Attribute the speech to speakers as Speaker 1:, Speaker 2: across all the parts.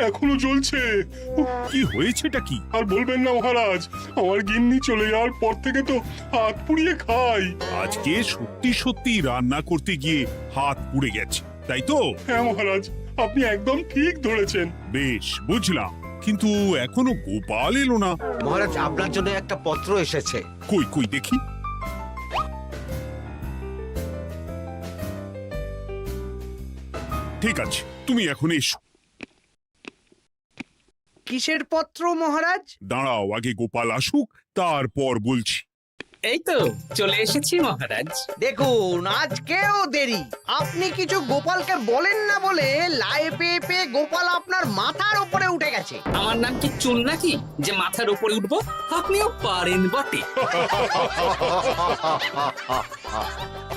Speaker 1: এখনো জ্বলছে।
Speaker 2: কি হয়েছেটা কি?
Speaker 1: আর বলবেন না মহারাজ, আমার গিন্নি চলে যাওয়ার পর থেকে তো হাত পুড়িয়ে খাই।
Speaker 2: আজকে সত্যি সত্যি রান্না করতে গিয়ে হাত পুড়ে গেছে, তাই তো?
Speaker 1: হ্যাঁ মহারাজ, আপনি একদম ঠিক ধরেছেন।
Speaker 2: বেশ, বুঝলাম, কিন্তু এখনো গোপাল এলো না।
Speaker 3: মহারাজ, আপনার জন্য একটা পত্র এসেছে।
Speaker 2: কই কই দেখি। ঠিক আছে, তুমি এখন এসো।
Speaker 4: কিসের পত্র মহারাজ?
Speaker 2: দাঁড়াও, আগে গোপাল আসুক, তারপর বলছি।
Speaker 5: এই তো চলে এসেছি মহারাজ।
Speaker 4: দেখুন, আজকেও দেরি। আপনি কিছু গোপালকে বলেন না বলে লাই পেয়ে পেয়ে গোপাল আপনার মাথার উপরে উঠে গেছে।
Speaker 5: আমার নাম কি চুল নাকি যে মাথার উপরে উঠবো? আপনিও পারেন বটে।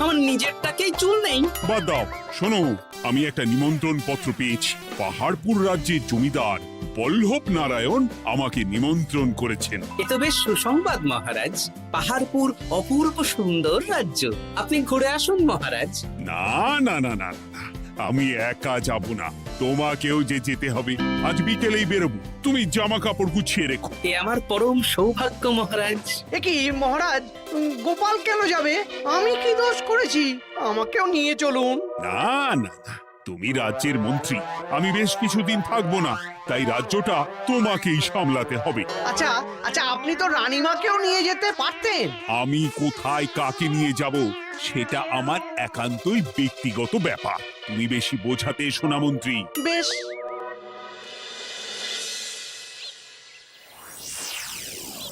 Speaker 5: আমার নিজেরটাকেই চুল নেই।
Speaker 2: বাদ দাও, শোনো, আমি একটা নিমন্ত্রণ পত্র পেয়েছি। পাহাড়পুর রাজ্যের জমিদার বল্লভ নারায়ণ আমাকে নিমন্ত্রণ করেছেন।
Speaker 5: এ তো বেশ সুসংবাদ মহারাজ। পাহাড়পুর অপূর্ব সুন্দর রাজ্য, আপনি ঘুরে আসুন মহারাজ।
Speaker 2: না না না না না, আমি একা যাব না, তোমাকেও যে যেতে হবে। আজ বিকেলেই বেরোবো, তুমি জামা কাপড় গুছিয়ে রেখো।
Speaker 5: এ আমার পরম সৌভাগ্য মহারাজ।
Speaker 4: এ কি মহারাজ, গোপাল কেন যাবে? আমি কি দোষ করেছি? আমাকেও নিয়ে চলুন।
Speaker 2: না না না, তুমি রাজ্যের মন্ত্রী, আমি বেশ কিছুদিন থাকবো না, তাই রাজ্যটা তোমাকেই সামলাতে হবে।
Speaker 4: আচ্ছা আচ্ছা, আপনি তো রানীমাকেও নিয়ে যেতে পারতেন।
Speaker 2: আমি কোথায় কাকে নিয়ে যাব সেটা আমার একান্তই ব্যক্তিগত ব্যাপার। তুমি বেশি বোঝাতে এসো না মন্ত্রী।
Speaker 4: বেশ।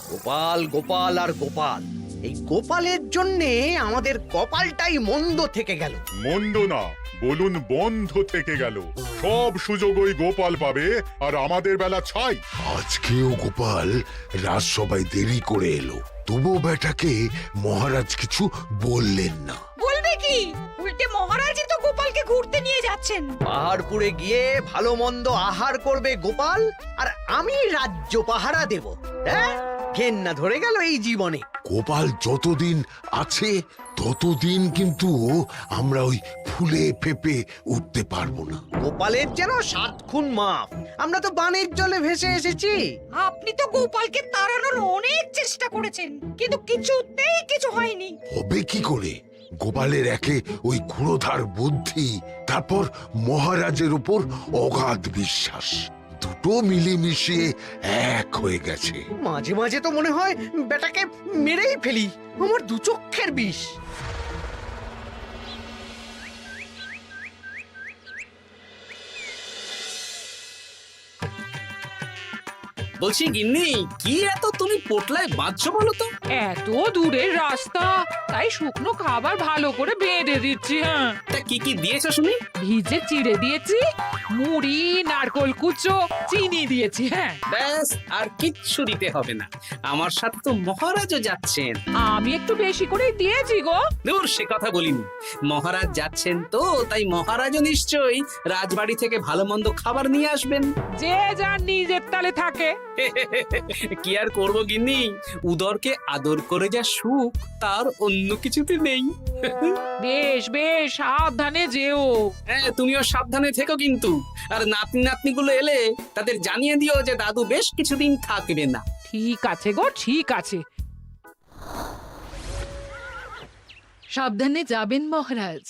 Speaker 4: গোপাল গোপাল আর গোপাল, এই গোপালের জন্যে আমাদের কপালটাই মন্দ থেকে গেল।
Speaker 1: মন্দ না, বলুন বন্ধ থেকে গেল। সব সুযোগ ওই গোপাল পাবে, আর আমাদের বেলা ছাই।
Speaker 6: আজকেও গোপাল রাজসভায় দেরি করে এলো, তবুও বেটাকে মহারাজ কিছু বললেন না।
Speaker 7: বলবে কি? উল্টে মহারাজই তো গোপালকে ঘুরতে নিয়ে যাচ্ছেন।
Speaker 4: পাহাড়পুরে গিয়ে ভালো মন্দ আহার করবে গোপাল, আর আমি রাজ্য পাহারা দেব। হ্যাঁ, ঘেন্না ধরে গেল এই জীবনে।
Speaker 6: গোপাল যতদিন আছে ততদিন কিন্তু আমরা ওই ফুলে ফেপে উঠতে পারবো না।
Speaker 4: গোপালের যেন 7 খুন মাফ। আমরা তো বানের জলে ভেসে এসেছি।
Speaker 7: আপনি তো গোপালকে তাড়ানোর অনেক চেষ্টা করেছেন, কিন্তু কিছুতেই কিছু হয়নি।
Speaker 6: হবে কি করে? গোপালের একে ওই ক্ষুরোধার বুদ্ধি, তারপর মহারাজের উপর অগাধ বিশ্বাস, দুটো মিলেমিশে এক হয়ে গেছে।
Speaker 4: মাঝে মাঝে তো মনে হয় বেটাকে মেরেই ফেলি। আমার দু চক্ষের বিষ।
Speaker 5: বলছি গিন্নি, কি এত তুমি পোটলায় বাঁধছো বলো তো?
Speaker 8: এত দূরের রাস্তা, তাই শুকনো খাবার ভালো করে বেঁধে দিচ্ছি। হ্যাঁ,
Speaker 5: তা কি কি দিয়েছো শুনি?
Speaker 8: ভিজে চিড়ে দিয়েছি, মুড়ি, নারকোল কুচো, চিনি দিয়েছি। হ্যাঁ,
Speaker 5: ব্যাস, আর কিচ্ছু দিতে হবে না। আমার সাথে তো মহারাজও যাচ্ছেন।
Speaker 8: আমি একটু বেশি করে দিয়েছি গো।
Speaker 5: দূর, সে কথা বলিনি। মহারাজ যাচ্ছেন তো, তাই মহারাজও নিশ্চয়ই রাজবাড়ি থেকে ভালো মন্দ খাবার নিয়ে আসবেন।
Speaker 8: যে যার নিজের তালে থাকে।
Speaker 5: কি আর করবো গিন্নি, উদরকে আদর করে যা সুখ, তার অন্য কিছুতে নেই।
Speaker 8: বেশ বেশ, সাবধানে যেও।
Speaker 5: হ্যাঁ, তুমিও সাবধানে থেকো কিন্তু। আর নাতনি নাতনিগুলো এলে তাদের জানিয়ে দিও যে দাদু বেশ কিছুদিন থাকবে না।
Speaker 8: ঠিক আছে গো, ঠিক আছে।
Speaker 9: সাবধানে যাবেন মহারাজ।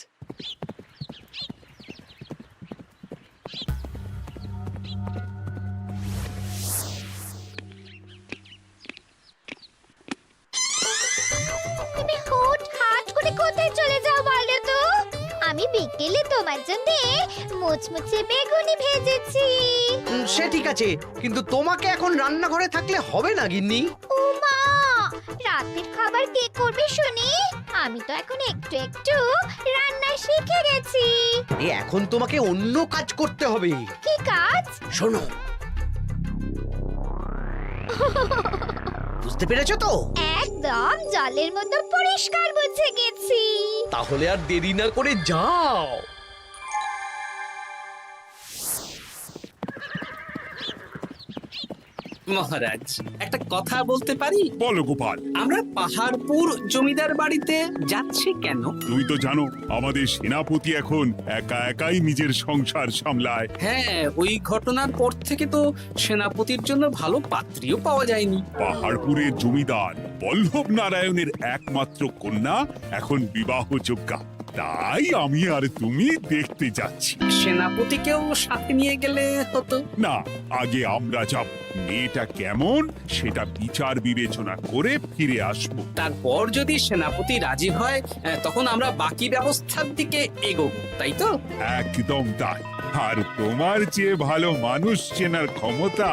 Speaker 10: তুমি হুটহাট করে কোথায় চলে যাও বলো তো? আমি বিকেলে তোমার জন্য মুচমুচে বেগুনি ভেজেছি।
Speaker 4: সে ঠিক আছে, কিন্তু তোমাকে এখন রান্নাঘরে থাকলে হবে না গিন্নি।
Speaker 10: ও মা, রাতের খাবার কে করবে শুনি? আমি তো এখন একটু একটু রান্না শিখে গেছি।
Speaker 4: এখন তোমাকে অন্য কাজ করতে হবে।
Speaker 10: কি কাজ?
Speaker 4: শোনো, বুঝতে পেরেছো তো?
Speaker 10: একদম জলের মতো পরিষ্কার বুঝে গেছি।
Speaker 4: তাহলে আর দেরি না করে যাও।
Speaker 5: মহারাজ একটা কথা বলতে পারি?
Speaker 2: বলো গোপাল।
Speaker 5: আমরা পাহাড়পুর জমিদার বাড়িতে যাচ্ছি কেন?
Speaker 2: তুমি তো জানো আমাদের সেনাপতি এখন একা একাই নিজের সংসার সামলায়।
Speaker 5: হ্যাঁ, ওই ঘটনার পর থেকে তো সেনাপতির জন্য ভালো পাত্রীও পাওয়া যায়নি।
Speaker 2: পাহাড়পুরের জমিদার বল্লভ নারায়ণের একমাত্র কন্যা এখন বিবাহযোগ্যা, তাই আমি আর তুমি দেখতে যাচ্ছি।
Speaker 5: সেনাপতিকেও সাথে নিয়ে গেলে হতো।
Speaker 2: না, আগে আমরা যাব, মেয়েটা কেমন সেটা বিচার বিবেচনা করে ফিরে আসবো।
Speaker 5: তারপর যদি সেনাপতি রাজি হয় তখন আমরা বাকি ব্যবস্থার দিকে এগোবো, তাই তো?
Speaker 2: একদম তাই। আর তোমার চেয়ে ভালো মানুষ চেনার ক্ষমতা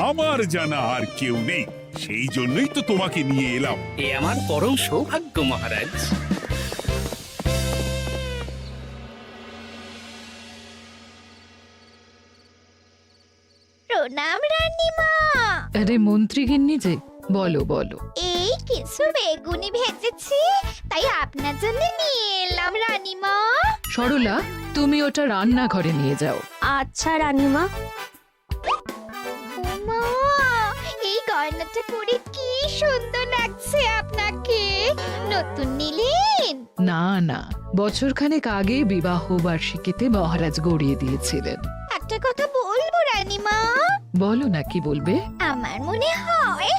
Speaker 2: আমার জানা আর কেউ নেই, সেই জন্যই তো তোমাকে নিয়ে এলাম।
Speaker 5: এ আমার পরম সৌভাগ্য মহারাজ।
Speaker 10: প্রণাম রানীমা।
Speaker 9: আরে মন্ত্রী গিন্নি যে, বলো বলো।
Speaker 10: এই কিছু বেগুনি ভেজেছি, তাই আপনার জন্য নিয়ে এলাম রানীমা।
Speaker 9: সরলা, তুমি ওটা রান্নাঘরে নিয়ে যাও।
Speaker 10: আচ্ছা রানীমা। মা, এই গয়নাটা পরে কি সুন্দর লাগছে আপনাকে। নতুন নিলেন?
Speaker 9: না না, বছরখানেক আগে বিবাহ বার্ষিকীতে মহারাজ গড়িয়ে দিয়েছিলেন।
Speaker 10: একটা কথা বলবো রানীমা?
Speaker 9: বলো না, কি বলবে?
Speaker 10: আমার মনে হয়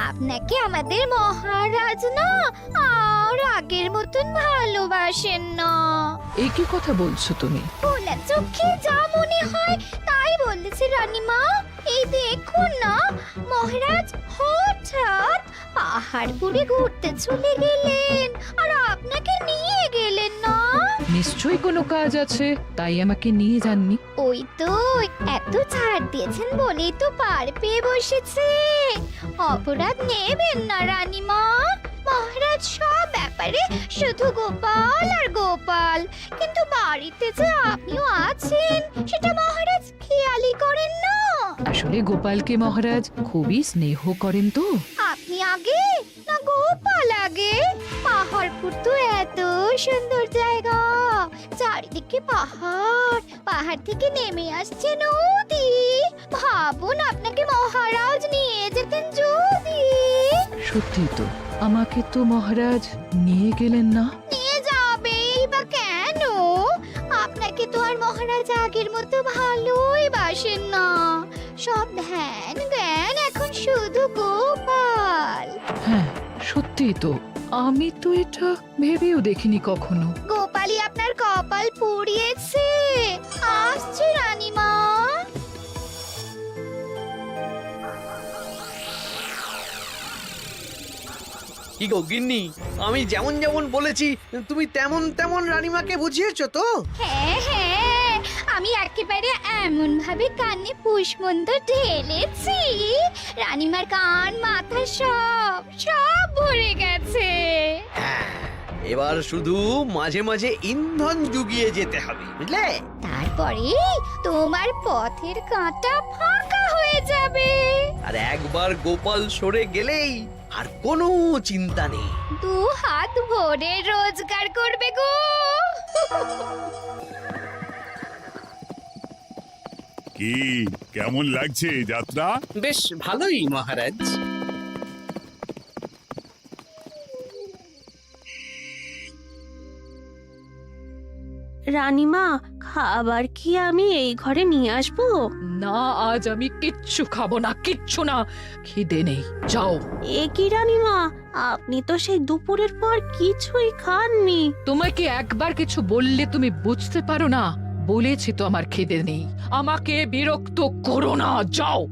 Speaker 10: আপনাকে আমাদের মহারাজ না আর আগের মতন ভালোবাসেন না।
Speaker 9: এই কি কথা বলছো তুমি?
Speaker 10: খোলা চোখে যা মনে হয় তাই বলেছে রানীমা। এই দেখুন না, মহারাজ হঠাৎ পাহাড়পুরে ঘুরতে চলে গেলেন আর আপনাকে নিয়ে গেলেন না।
Speaker 9: নিশ্চয়ই কোনো কাজ আছে, তাই আমাকে নিয়ে যাননি।
Speaker 10: ওই তো, এত ছাড় দিয়েছেন বলেই তো পার পেয়ে বসেছে। অপরাধ নেবেন না রানীমা। মহারাজ সব ব্যাপারে শুধু গোপাল আর গোপাল, কিন্তু বাড়িতে যে আপনিও আছেন সেটা মহারাজ খেয়ালই করেন না।
Speaker 9: আসলে গোপালকে মহারাজ খুবই স্নেহ করেন তো।
Speaker 10: আপনি আগে না গোপাল আগে? পাহাড়পুর তো এত সুন্দর জায়গা, চারিদিকে পাহাড়, পাহাড় থেকে নেমে আসছে নদী। ভাবুন আপনাকে মহারাজ নিয়ে যেতেন যদি।
Speaker 9: সত্যি তো, আমাকে তো মহারাজ নিয়ে গেলেন না।
Speaker 10: নিয়ে যাবেই বা কেন? আপনাকে তো আর মহারাজ আগের মতো ভালোই বাসেন না। সব ধ্যান জ্ঞান এখন শুধু গোপাল।
Speaker 9: হ্যাঁ সত্যি তো, আমি তো এটা ভেবেও দেখিনি কখনো।
Speaker 10: গোপালই আপনার কপাল পুড়িয়েছে। আসছে রানীমা।
Speaker 4: কি গো গিন্নি, আমি যেমন যেমন বলেছি তুমি তেমন তেমন রানীমাকে বুঝিয়েছো তো?
Speaker 10: হ্যাঁ হ্যাঁ, আমি একেবারে এমন ভাবে কানে পুষ্পন্ত ঢেলেছি, রানীমার কান মাথা সব সব ভরে গেছে।
Speaker 4: এবার শুধু মাঝে মাঝে ইন্ধন জুগিয়ে যেতে হবে, বুঝলে?
Speaker 10: তারপরে তোমার পথের কাঁটা ফাঁকা হয়ে যাবে।
Speaker 4: আর একবার গোপাল সরে গেলেই আর কোনো চিন্তা নেই।
Speaker 10: দু হাত ভরে রোজগার করবে গো।
Speaker 2: কি কেমন লাগছে যাত্রা?
Speaker 5: বেশ ভালোই মহারাজ।
Speaker 11: রানীমা, খাবার কি আমি এই ঘরে নিয়ে আসবো?
Speaker 8: না, আজ আমি কিচ্ছু খাবো না, কিচ্ছু না, খিদে নেই, যাও।
Speaker 11: এ কি রানীমা, আপনি তো সেই দুপুরের পর কিছুই খাননি।
Speaker 8: তোমাকে একবার কিছু বললে তুমি বুঝতে পারো না? বলেছি তো আমার খিদে নেই, আমাকে বিরক্ত করো না, যাও।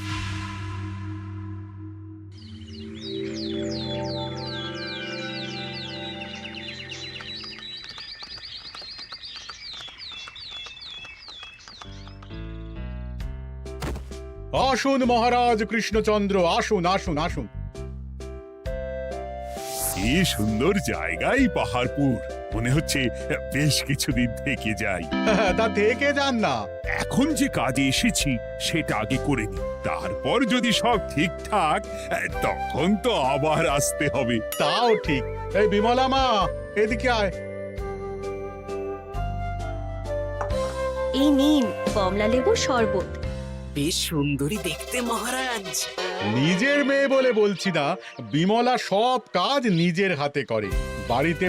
Speaker 1: আসুন মহারাজ কৃষ্ণচন্দ্র, আসুন আসুন আসুন।
Speaker 2: কি সুন্দর জায়গায় পাহাড়পুর, মনে হচ্ছে বেশ কিছুদিন থেকে যাই।
Speaker 1: তা থেকে যান না।
Speaker 2: এখন যে কাজে এসেছি সেটা আগে করে নি, তারপর যদি সব ঠিকঠাক তখন তো আবার আসতে হবে।
Speaker 1: তাও ঠিক। এই বিমলা মা, এদিকে আয়।
Speaker 11: এই নিন কমলা লেবুর শরবত।
Speaker 5: বেশ সুন্দরী দেখতে মহারাজ।
Speaker 12: নিজের মেয়ে বলে বলছি না, বিমলা সব কাজ নিজের হাতে করে। বাড়িতে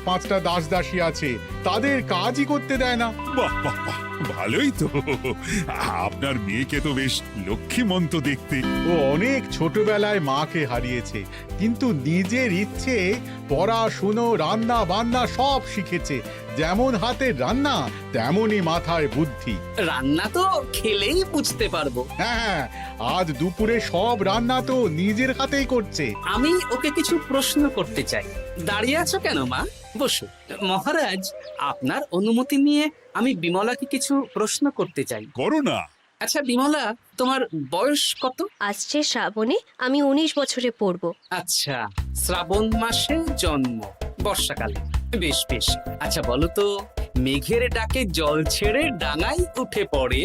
Speaker 12: পাঁচটা দাসী আছে, তাদের কাজই করতে দেয় না।
Speaker 2: বাহ বাহ বাহ, ভালোই তো। আপনার মেয়েকে তো বেশ লক্ষ্মীমন্ত দেখতে।
Speaker 12: ও অনেক ছোটবেলায় মাকে হারিয়েছে, কিন্তু নিজের ইচ্ছে পড়াশুনো, রান্না বান্না সব শিখেছে। যেমন হাতের রান্না, তেমনই মাথায় বুদ্ধি।
Speaker 5: রান্না তো খেলেই বুঝতে পারবো।
Speaker 12: হ্যাঁ, আজ দুপুরে সব রান্না তো নিজের হাতেই করছে।
Speaker 5: আমি ওকে কিছু প্রশ্ন করতে চাই। দাঁড়িয়ে আছো কেন মা? বসো। মহারাজ, আপনার অনুমতি নিয়ে আমি বিমলাকে কিছু প্রশ্ন করতে চাই।
Speaker 2: করো না।
Speaker 5: আচ্ছা বিমলা, তোমার বয়স কত?
Speaker 11: আসছে শ্রাবণে আমি 19 বছরে পড়ব।
Speaker 5: আচ্ছা, শ্রাবণ মাসে জন্ম, বর্ষাকালে। বেশ বেশ। আচ্ছা বলো তো, মেঘের ডাকে জল ছেড়ে ডাঙায় উঠে পড়ে,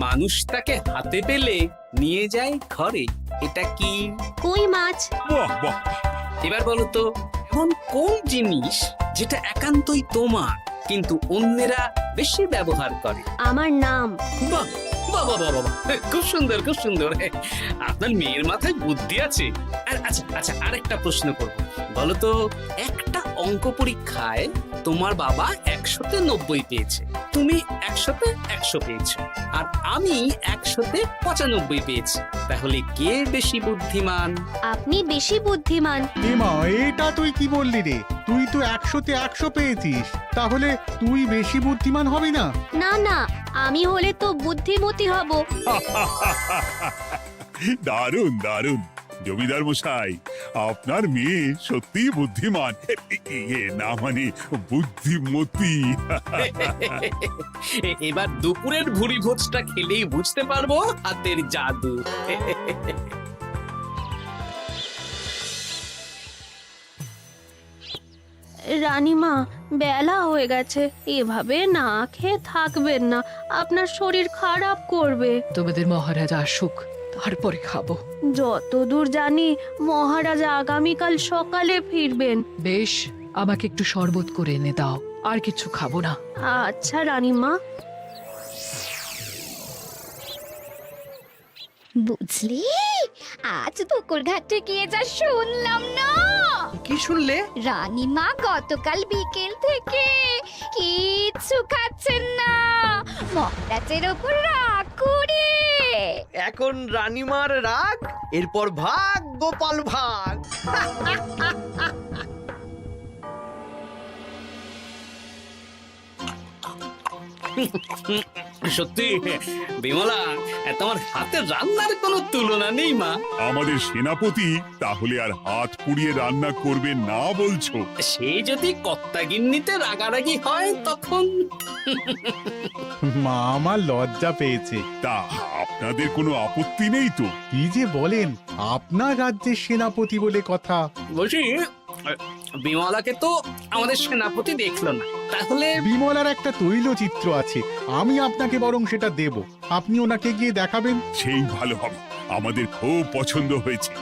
Speaker 5: মানুষ তাকে হাতে পেলে নিয়ে যায় ঘরে, এটা কি?
Speaker 11: কই মাছ।
Speaker 2: বাহ বাহ,
Speaker 5: এবার বলো তো, এমন কোন জিনিস যেটা একান্তই তোমার কিন্তু অন্যেরা বেশি ব্যবহার করে?
Speaker 11: আমার নাম।
Speaker 5: বাহ বাহ বাহ বাহ বাহ, খুব সুন্দর খুব সুন্দর। আপনার মেয়ের মাথায় বুদ্ধি আছে। আর আচ্ছা আচ্ছা, আরেকটা প্রশ্ন করব। বলো তো, একটা অঙ্ক পরীক্ষায় তোমার বাবা 100-তে 90 পেয়েছে, তুমি 100-তে 100 পেয়েছো, আর আমি 100-তে 95 পেয়েছি। তাহলে কে বেশি বুদ্ধিমান?
Speaker 10: আপনি বেশি বুদ্ধিমান।
Speaker 12: এমা, এটা তুই কি বললি রে? তুই তো 100-তে 100 পেয়েছিস, তাহলে তুই বেশি বুদ্ধিমান হবি না?
Speaker 11: না না, আমি হলে তো বুদ্ধিমতী হব।
Speaker 2: দারুণ দারুণ। জমিদার মশাই, আপনার মেয়ে সত্যি বুদ্ধিমান, না মানে বুদ্ধিমতী।
Speaker 5: এবার দুপুরের ভুরি ভোজটা খেলেই বুঝতে পারবো হাতের জাদু।
Speaker 11: রানীমা, বেলা হয়ে গেছে, এভাবে না খেয়ে থাকবেন না, আপনার শরীর খারাপ করবে।
Speaker 8: তোমাদের মহারাজ আসুক, তারপরে খাবো।
Speaker 11: যতদূর জানি মহারাজ আগামীকাল সকালে ফিরবেন।
Speaker 8: বেশ, আমাকে একটু শরবত করে এনে দাও, আর কিছু খাবো না।
Speaker 11: আচ্ছা রানীমা।
Speaker 10: বুঝলি, আজ পুকুর ঘাটে গিয়ে যা শুনলাম না।
Speaker 4: কি শুনলে?
Speaker 10: রানীমা গতকাল বিকেল থেকে কিচ্ছু খাচ্ছেন না, মহারাজের ওপর রাগ করে।
Speaker 4: এখন রানীমার রাগ, এরপর ভাগ গোপাল ভাগ।
Speaker 5: সত্যি বিমলা, তোমার হাতের রান্নার কোনো তুলনা নেই মা।
Speaker 2: আমাদের সেনাপতি তাহলে আর হাত পুড়িয়ে রান্না করবে না বলছো?
Speaker 5: সে যদি কর্তাগিন্নিতে রাগারাগি হয় তখন।
Speaker 12: মা আমার লজ্জা পেয়েছে।
Speaker 2: তা আপনাদের কোনো আপত্তি নেই তো?
Speaker 12: কি যে বলেন, আপনার রাজ্যের সেনাপতি বলে কথা।
Speaker 5: বলছি, বিমলাকে তো আমাদের সেনাপতি দেখলো না, তাহলে?
Speaker 12: বিমলার একটা তৈলচিত্র আছে, আমি আপনাকে বরং সেটা দেব, আপনি ওনাকে গিয়ে দেখাবেন।
Speaker 2: সেই ভালো হবে, আমাদের খুব পছন্দ হয়েছে।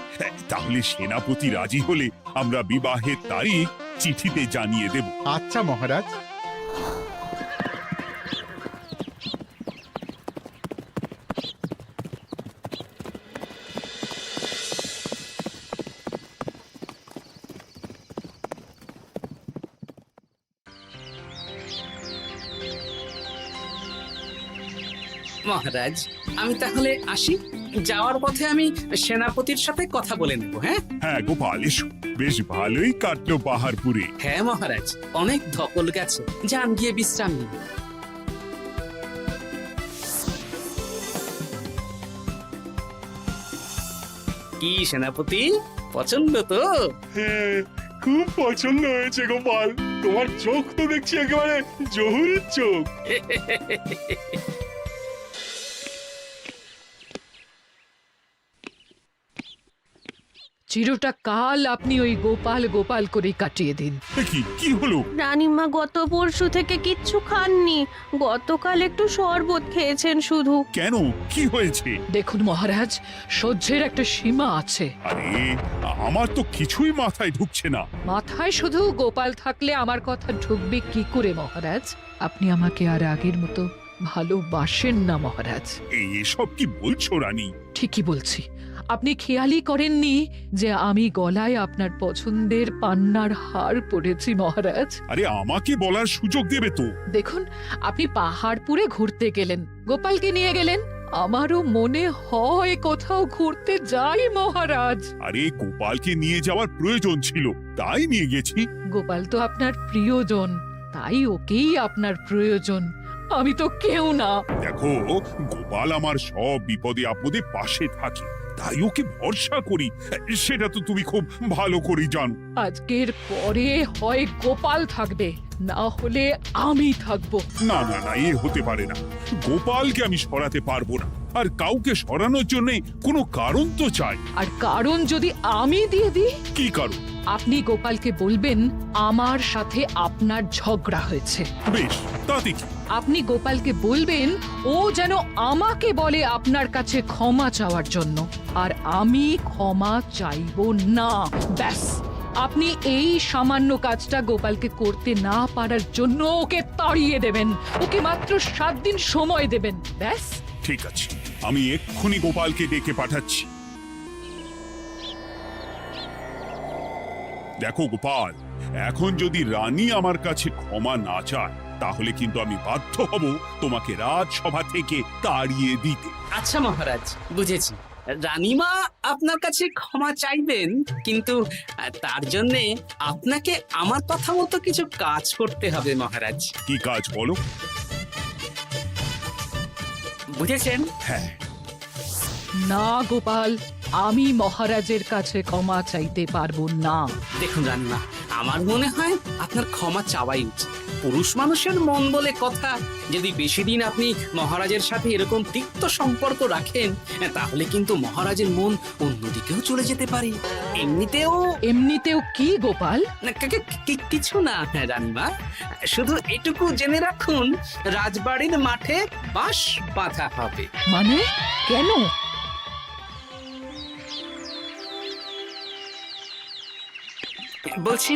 Speaker 2: তাহলে সেনাপতি রাজি হলে আমরা বিবাহের তারিখ চিঠিতে জানিয়ে দেব।
Speaker 12: আচ্ছা মহারাজ।
Speaker 5: মহারাজ, আমি তাহলে আসি। যাওয়ার পথে আমি সেনাপতির সাথে কথা বলে নেব। হ্যাঁ
Speaker 2: হ্যাঁ গোপাল, এসো। বেশ ভালোই কাটলো পাহাড়পুরে।
Speaker 5: হ্যাঁ মহারাজ, অনেক ধকল গেছে, যান গিয়ে বিশ্রাম নিন। কি সেনাপতি, পছন্দ তো?
Speaker 2: হ্যাঁ, খুব পছন্দ হয়েছে গোপাল। তোমার চোখ তো দেখছি একেবারে জহুরের চোখ।
Speaker 8: চিরটা কাল আপনি ওই গোপাল গোপাল করে কাটিয়ে দিন।
Speaker 2: কি হলো?
Speaker 11: রানীমা গত পরশু থেকে কিচ্ছু খাননি, গতকাল একটু শরবত খেয়েছেন শুধু।
Speaker 2: কেন, কি হয়েছে?
Speaker 8: দেখুন মহারাজ, সহ্যের একটা সীমা আছে।
Speaker 2: আরে, আমার তো কিছুই মাথায় ঢুকছে না।
Speaker 8: মাথায় শুধু গোপাল থাকলে আমার কথা ঢুকবে কি করে মহারাজ? আপনি আমাকে আর আগের মতো ভালোবাসেন না মহারাজ।
Speaker 2: এসব কি বলছো রানী?
Speaker 8: ঠিকই বলছি, আপনি খেয়ালই করেননি যে আমি গলায় আপনার পছন্দের পান্নার হার পরেছি মহারাজ?
Speaker 2: আরে আমাকে বলার সুযোগ দেবে তো।
Speaker 8: দেখুন, আপনি পাহাড়পুরে ঘুরতে গেলেন, গোপালকে নিয়ে গেলেন। আমারও মনে হয় কোথাও ঘুরতে যাই মহারাজ।
Speaker 2: আরে গোপালকে নিয়ে যাওয়ার প্রয়োজন ছিল, তাই নিয়ে গেছি।
Speaker 8: গোপাল তো আপনার প্রিয়জন, তাই ওকেই আপনার প্রয়োজন। আমি তো কেউ না।
Speaker 2: দেখো, গোপাল আমার সব বিপদে আপদে পাশে থাকে, তাই ওকে ভরসা করি, সেটা তো তুমি খুব ভালো করে জানো।
Speaker 8: আজকের পরে হয় গোপাল থাকবে, না হলে আমি থাকবো।
Speaker 2: না না না, এ হতে পারে না। গোপালকে আমি সরাতে পারবো না, আর কাউকে সরানোর জন্য কোনো কারণ তো চাই।
Speaker 8: আর কারণ যদি আমি দিয়ে দিই?
Speaker 2: কি কারণ?
Speaker 8: আপনি গোপালকে বলবেন আমার সাথে আপনার ঝগড়া হয়েছে।
Speaker 2: বেশ, তাতে কি?
Speaker 8: আপনি গোপালকে বলবেন ও যেন আমাকে বলে আপনার কাছে ক্ষমা চাওয়ার জন্য, আর আমি ক্ষমা চাইবো না। ব্যাস, আপনি এই সামান্য কাজটা গোপালকে করতে না পারার জন্য ওকে তাড়িয়ে দেবেন। ওকে মাত্র 7 দিন সময় দেবেন, ব্যাস।
Speaker 2: ঠিক আছে, আমি এক্ষুনি গোপালকে ডেকে পাঠাচ্ছি। দেখো গোপাল, এখন যদি রানী আমার কাছে ক্ষমা না চায়, তাহলে কিন্তু আমি বাধ্য হব তোমাকে রাজসভা থেকে তাড়িয়ে দিতে।
Speaker 5: আচ্ছা মহারাজ, বুঝেছি। রানীমা আপনার কাছে ক্ষমা চাইবেন, কিন্তু তার জন্য আপনাকে আমার কথা মতো কিছু কাজ করতে হবে মহারাজ।
Speaker 2: কি কাজ বলো?
Speaker 5: বুঝেছেন?
Speaker 2: হ্যাঁ।
Speaker 8: না গোপাল, আমি মহারাজের কাছে ক্ষমা চাইতে পারবো না।
Speaker 5: দেখুন রানীমা, আমার মনে হয় আপনার ক্ষমা চাওয়াই উচিত। পুরুষ মানুষের মন বলে কথা, যদি বেশি দিন আপনি মহারাজের সাথে এরকম তিক্ত সম্পর্ক রাখেন, তাহলে কিন্তু মহারাজের মন অন্যদিকেও চলে যেতে পারে। এমনিতেও
Speaker 8: কি গোপাল?
Speaker 5: কিছু না রানীমা, শুধু এটুকু জেনে রাখুন, রাজবাড়ির মাঠে বাঁশ বাঁধা হবে।
Speaker 8: মানে কেন?
Speaker 5: বলছি,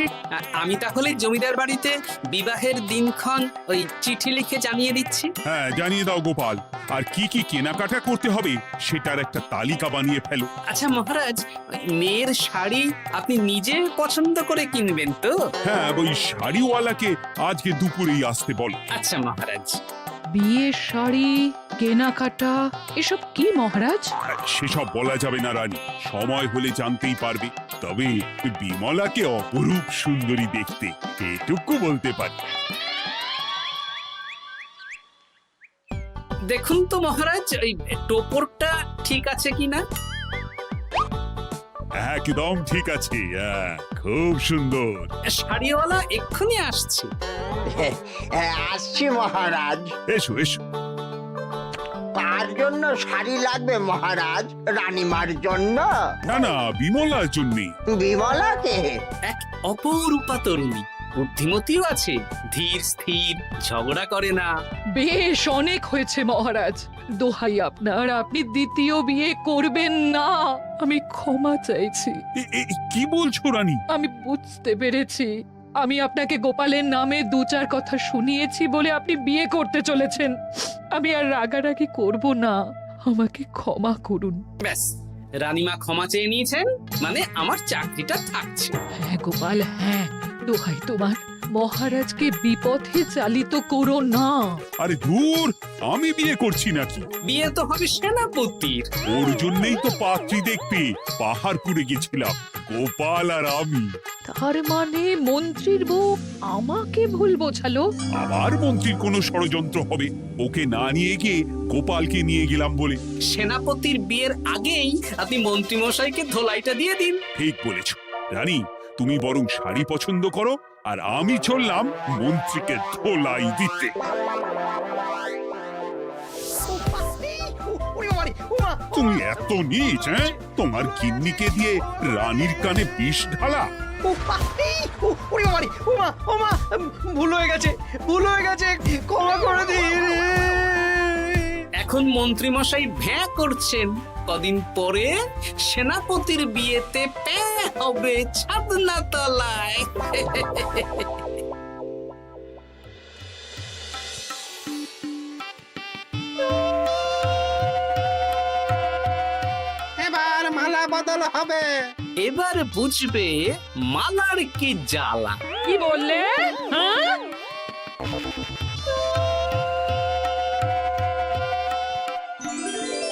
Speaker 5: আমি তাহলে জমিদার বাড়িতে বিবাহের দিনক্ষণ ওই চিঠি লিখে জানিয়ে দিচ্ছি।
Speaker 2: হ্যাঁ, জানিয়ে দাও গোপাল। আর কি কি কেনাকাটা করতে হবে সেটার একটা তালিকা বানিয়ে ফেলো।
Speaker 5: আচ্ছা মহারাজ, মেয়ের শাড়ি আপনি নিজে পছন্দ করে কিনবেন তো?
Speaker 2: হ্যাঁ, ওই শাড়িওয়ালাকে আজকে দুপুরেই আসতে বলো।
Speaker 5: আচ্ছা মহারাজ।
Speaker 8: বিয়ের শাড়ি, কেনাকাটা, এসব কি মহারাজ?
Speaker 2: সেসব বলা যাবে না রানী, সময় হলে জানতেই পারবে। তবে বিমলাকে অপরূপ সুন্দরী দেখতে, এটুকু বলতে পারি।
Speaker 5: দেখুন তো মহারাজ, ওই টোপরটা ঠিক আছে কিনা?
Speaker 2: একদম ঠিক আছে, খুব সুন্দর।
Speaker 5: শাড়িওয়ালা এক্ষুনি আসছে।
Speaker 13: আসছি মহারাজ।
Speaker 2: এসো এসো।
Speaker 13: তার জন্য শাড়ি লাগবে মহারাজ? রানীমার জন্য?
Speaker 2: না না, বিমলার জন্য।
Speaker 13: বিমলাকে?
Speaker 5: এক অপরূপা তরুণী, বুদ্ধিমতীও আছে, ধীর স্থির, ঝগড়া করে না।
Speaker 8: বেশ, অনেক হয়েছে মহারাজ। দোহাই আপনার, আপনি দ্বিতীয় বিয়ে করবেন না। আমি ক্ষমা চাইছি।
Speaker 2: কি বলছো রানী?
Speaker 8: আমি বুঝতে পেরেছি, আমি আপনাকে গোপালের নামে 2-4 কথা শুনিয়েছি বলে আপনি বিয়ে করতে চলেছেন। আমি আর রাগারাগি করব না, আমাকে ক্ষমা করুন।
Speaker 5: ব্যাস, রানীমা ক্ষমা চেয়ে নিয়েছেন, মানে আমার চাকরিটা থাকছে।
Speaker 8: হ্যাঁ গোপাল, হ্যাঁ, দোহাই তোমার, মহারাজকে বিপথে চালিত করো না।
Speaker 2: আরে দূর, আমি বিয়ে করছি নাকি?
Speaker 5: বিয়ে তো হবে সেনাপতির।
Speaker 2: ওর জন্যই তো পাত্রী দেখতে পাহাড়পুরে গেছিলাম, গোপাল আর আমি।
Speaker 8: তার মানে মন্ত্রীর বউ আমাকে ভুল বোঝালো?
Speaker 2: আবার মন্ত্রীর কোনো ষড়যন্ত্র হবে, ওকে না নিয়ে গিয়ে গোপালকে নিয়ে গেলাম বলে।
Speaker 5: সেনাপতির বিয়ের আগেই আপনি মন্ত্রী মশাইকে ধোলাইটা দিয়ে দিন।
Speaker 2: ঠিক বলেছ রানী, তুমি বরং শাড়ি পছন্দ করো, আর আমি চললাম মন্ত্রীকে ধোলাই দিতে। তুমি এত নীচ, হ্যাঁ? তোমার গিন্নিকে দিয়ে রানীর কানে বিষ ঢালা।
Speaker 4: ভুল হয়ে গেছে, ক্ষমা করে দিন।
Speaker 5: এখন মন্ত্রী মশাই ভ্যাঁ করছেন, কদিন পরে সেনাপতির বিয়েতে প্যাঁ হবে ছাদনা তলায়।
Speaker 14: এবার
Speaker 3: বদল হবে।
Speaker 5: এবার বুঝবে মালার কি জ্বালা।
Speaker 8: কি বললে? হ্যাঁ